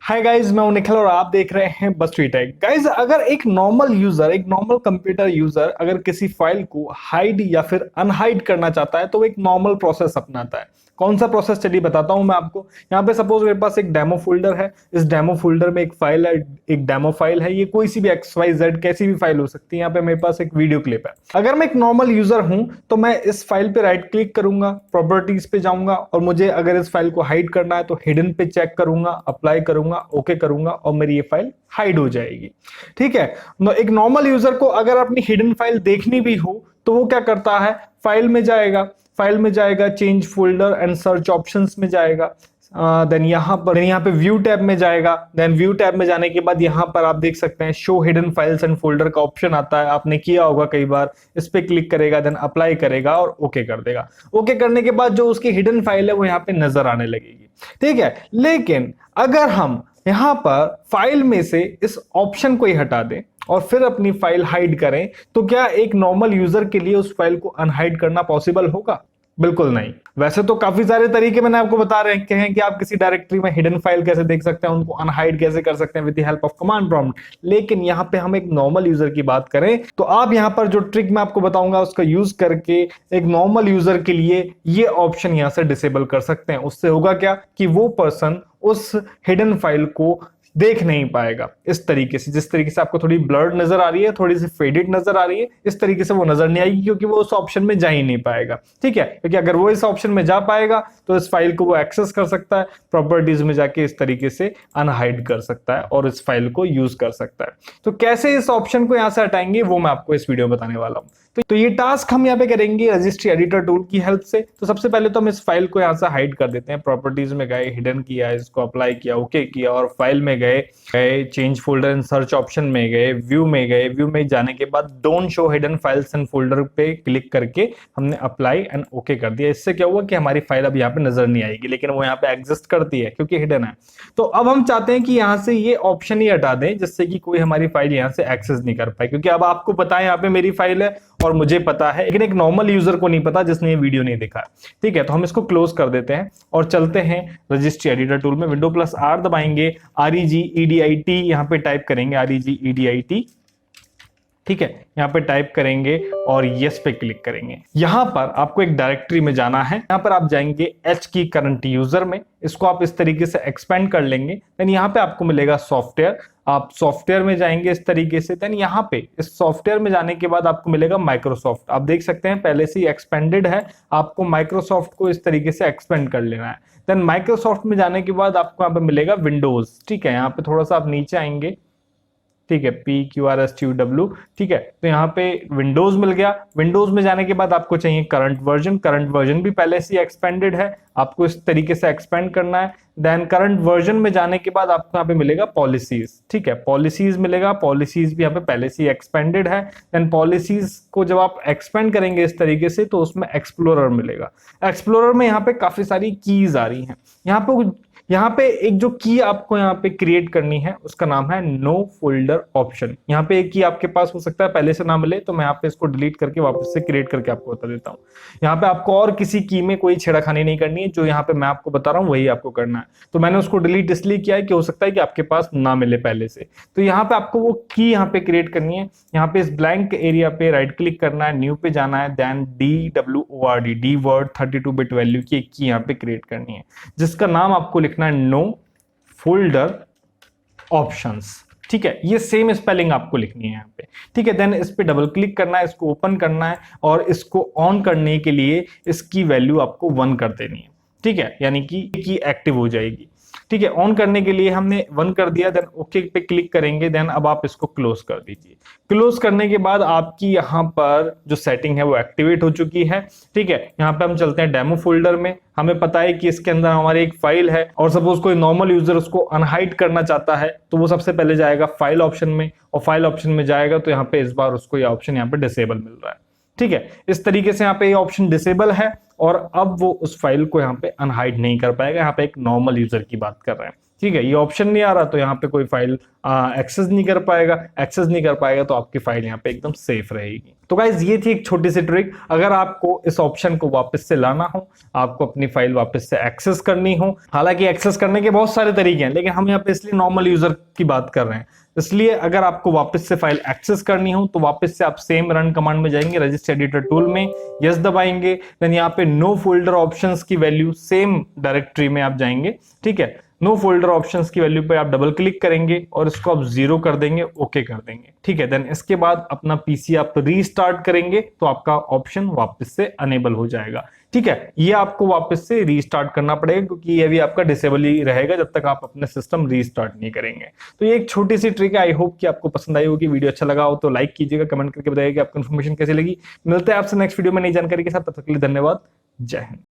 Hi guys, मैं हूं निखिल और आप देख रहे हैं बस टेक। गाइस, अगर एक नॉर्मल कंप्यूटर यूजर अगर किसी फाइल को हाइड या फिर अनहाइड करना चाहता है तो वो एक नॉर्मल प्रोसेस अपनाता है। कौन सा प्रोसेस, चलिए बताता हूं मैं आपको। यहाँ पे सपोज मेरे पास एक डेमो फोल्डर है। इस डेमो फोल्डर में एक फाइल है, एक डेमो फाइल है। ये कोई सी भी XYZ कैसी भी फाइल हो सकती है। यहाँ पे मेरे पास एक वीडियो क्लिप है। अगर मैं एक नॉर्मल यूजर हूं तो मैं इस फाइल पे राइट क्लिक करूंगा, प्रॉपर्टीज पे जाऊंगा और मुझे अगर इस फाइल को हाइड करना है तो हिडन पे चेक करूंगा, अप्लाई करूंगा, ओके करूंगा और मेरी ये फाइल हाइड हो जाएगी। ठीक है। एक नॉर्मल यूजर को अगर अपनी हिडन फाइल देखनी भी हो तो वो क्या करता है, फाइल में जाएगा, change folder and search options में जाएगा। देन यहाँ पे व्यू टैब में जाएगा। देन व्यू टैब में जाने के बाद यहाँ पर आप देख सकते हैं show hidden files and folder का ऑप्शन आता है। आपने किया होगा कई बार। इस पे क्लिक करेगा, देन अप्लाई करेगा और ओके कर देगा। ओके करने के बाद जो उसकी हिडन फाइल है वो यहाँ पे नजर आने लगेगी। ठीक है। लेकिन अगर हम यहाँ पर फाइल में से इस ऑप्शन को ही हटा दें और फिर अपनी फाइल हाइड करें तो क्या एक नॉर्मल यूजर के लिए उस फाइल को अनहाइड करना पॉसिबल होगा? बिल्कुल नहीं। वैसे तो काफी सारे तरीके मैंने आपको बता रखे हैं कि आप किसी डायरेक्टरी में हिडन फाइल कैसे देख सकते हैं, उनको अनहाइड कैसे कर सकते हैं with the help of command prompt. लेकिन यहाँ पे हम एक नॉर्मल यूजर की बात करें तो आप यहाँ पर जो ट्रिक मैं आपको बताऊंगा उसका यूज करके एक नॉर्मल यूजर के लिए ये ऑप्शन यहाँ से डिसेबल कर सकते हैं। उससे होगा क्या कि वो पर्सन उस हिडन फाइल को देख नहीं पाएगा। इस तरीके से, जिस तरीके से आपको थोड़ी ब्लर्ड नजर आ रही है, थोड़ी सी फेडेड नजर आ रही है, इस तरीके से वो नजर नहीं आएगी क्योंकि वो उस ऑप्शन में जा ही नहीं पाएगा। ठीक है। क्योंकि अगर वो इस ऑप्शन में जा पाएगा तो इस फाइल को वो एक्सेस कर सकता है, प्रॉपर्टीज में जाके इस तरीके से अनहाइड कर सकता है और इस फाइल को यूज कर सकता है। तो कैसे इस ऑप्शन को यहां से हटाएंगे वो मैं आपको इस वीडियो में बताने वाला हूं। तो ये टास्क हम यहाँ पे करेंगे रजिस्ट्री एडिटर टूल की हेल्प से। तो सबसे पहले तो हम इस फाइल को यहाँ से हाइड कर देते हैं। प्रॉपर्टीज में गए, हिडन किया, इसको अप्लाई किया, ओके किया और फाइल में गए, change folder and search option में गए, व्यू में गए। व्यू में जाने के बाद don't show hidden files and folder पे क्लिक करके हमने अप्लाई एंड ओके कर दिया। इससे क्या हुआ कि हमारी फाइल अब यहाँ पे नजर नहीं आएगी, लेकिन वो यहाँ पे एग्जिस्ट करती है क्योंकि हिडन है। तो अब हम चाहते हैं कि यहाँ से ये ऑप्शन ही हटा दें जिससे कि कोई हमारी फाइल यहाँ से एक्सेस नहीं कर पाए, क्योंकि अब आपको पता है यहाँ पे मेरी फाइल है और मुझे पता है, लेकिन एक नॉर्मल यूजर को नहीं पता जिसने ये वीडियो नहीं देखा। ठीक है। तो हम इसको क्लोज कर देते हैं और चलते हैं रजिस्ट्री एडिटर टूल में। Windows+R दबाएंगे, REGEDIT यहाँ पे टाइप करेंगे, REGEDIT। ठीक है। यहाँ पे टाइप करेंगे और यस पे क्लिक करेंगे। यहां पर आपको एक डायरेक्टरी में जाना है। यहां पर आप जाएंगे H की करंट यूजर में, इसको आप इस तरीके से एक्सपेंड कर लेंगे। देन यहाँ पे आपको मिलेगा सॉफ्टवेयर, आप सॉफ्टवेयर में जाएंगे इस तरीके से। देन यहाँ पे इस सॉफ्टवेयर में जाने के बाद आपको मिलेगा माइक्रोसॉफ्ट। आप देख सकते हैं पहले से ही एक्सपेंडेड है, आपको माइक्रोसॉफ्ट को इस तरीके से एक्सपेंड कर लेना है। देन माइक्रोसॉफ्ट में जाने के बाद आपको यहाँ पे मिलेगा विंडोज। ठीक है। यहाँ पे थोड़ा सा आप नीचे आएंगे। ठीक है, PQRSTUW। ठीक है। तो यहाँ पे विंडोज मिल गया। विंडोज में जाने के बाद आपको चाहिए करंट वर्जन भी पहले से एक्सपेंडेड है, आपको इस तरीके से एक्सपेंड करना है। देन करंट वर्जन में जाने के बाद आपको यहाँ पे मिलेगा पॉलिसीज। ठीक है, पॉलिसीज मिलेगा, पॉलिसीज भी यहाँ पे पहले से एक्सपेंडेड है। देन पॉलिसीज को जब आप एक्सपेंड करेंगे इस तरीके से तो उसमें एक्सप्लोरर मिलेगा। एक्सप्लोरर में यहाँ पे काफी सारी कीज आ रही हैं। यहाँ पे एक जो की आपको यहाँ पे क्रिएट करनी है उसका नाम है नो फोल्डर ऑप्शन। यहाँ पे एक की आपके पास हो सकता है पहले से ना मिले, तो मैं यहाँ पे इसको डिलीट करके वापस से क्रिएट करके आपको बता देता हूँ। यहाँ पे आपको और किसी की में कोई छेड़खानी नहीं करनी है, जो यहाँ पे मैं आपको बता रहा हूँ वही आपको करना है। तो मैंने उसको डिलीट इसलिए किया है कि हो सकता है कि आपके पास ना मिले पहले से। तो यहाँ पे आपको वो की यहाँ पे क्रिएट करनी है। यहाँ पे इस ब्लैंक एरिया पे राइट क्लिक करना है, न्यू पे जाना है, then DWORD D word 32 bit value की एक की यहाँ पे क्रिएट करनी है, जिसका नाम आपको लिखना है नो फोल्डर ऑप्शंस। ठीक है, ये सेम स्पेलिंग आपको लिखनी है यहाँ पे। ठीक है। देन इस पे डबल क्लिक करना है, इसको ओपन करना है और इसको ऑन करने के लिए इसकी वैल्यू आपको 1 कर देनी है। ठीक है, यानी कि एक्टिव हो जाएगी। ठीक है। ऑन करने के लिए हमने 1 कर दिया, देन ओके पे क्लिक करेंगे। देन अब आप इसको क्लोज कर दीजिए। क्लोज करने के बाद आपकी यहाँ पर जो सेटिंग है वो एक्टिवेट हो चुकी है। ठीक है। यहाँ पे हम चलते हैं डेमो फोल्डर में। हमें पता है कि इसके अंदर हमारी एक फाइल है और सपोज कोई नॉर्मल यूजर उसको अनहाइड करना चाहता है तो वो सबसे पहले जाएगा फाइल ऑप्शन में, और फाइल ऑप्शन में जाएगा तो यहाँ पे इस बार उसको ये ऑप्शन यहाँ पे डिसेबल मिल रहा है। ठीक है। इस तरीके से यहाँ पे ये ऑप्शन डिसेबल है और अब वो उस फाइल को यहाँ पे अनहाइड नहीं कर पाएगा। यहाँ पे एक नॉर्मल यूजर की बात कर रहे हैं। ठीक है, ये ऑप्शन नहीं आ रहा तो यहाँ पे कोई फाइल एक्सेस नहीं कर पाएगा, एक्सेस नहीं कर पाएगा तो आपकी फाइल यहाँ पे एकदम सेफ रहेगी। तो गाइज ये थी एक छोटी सी ट्रिक। अगर आपको इस ऑप्शन को वापस से लाना हो, आपको अपनी फाइल वापस से एक्सेस करनी हो, हालांकि एक्सेस करने के बहुत सारे तरीके हैं, लेकिन हम यहाँ पे इसलिए नॉर्मल यूजर की बात कर रहे हैं, इसलिए अगर आपको वापस से फाइल एक्सेस करनी हो तो वापस से आप सेम रन कमांड में जाएंगे, रजिस्टर एडिटर टूल में यस दबाएंगे, देन यहाँ पे नो फोल्डर ऑप्शंस की वैल्यू सेम डायरेक्टरी में आप जाएंगे, ठीक है, नो फोल्डर ऑप्शंस की वैल्यू पे आप डबल क्लिक करेंगे और इसको आप 0 कर देंगे, ओके कर देंगे, ठीक है। देन इसके बाद अपना पीसी आप रीस्टार्ट करेंगे तो आपका ऑप्शन वापस से अनेबल हो जाएगा, ठीक है। ये आपको वापस से रीस्टार्ट करना पड़ेगा क्योंकि ये भी आपका डिसेबल ही रहेगा जब तक आप अपने सिस्टम रीस्टार्ट नहीं करेंगे। तो ये एक छोटी सी ट्रिक है, आई होप कि आपको पसंद आई होगी। वीडियो अच्छा लगा हो तो लाइक कीजिएगा, कमेंट करके बताइएगा कि आपको इन्फॉर्मेशन कैसी लगी। मिलते हैं आपसे नेक्स्ट वीडियो में नई जानकारी के साथ, तब तक के लिए धन्यवाद, जय हिंद।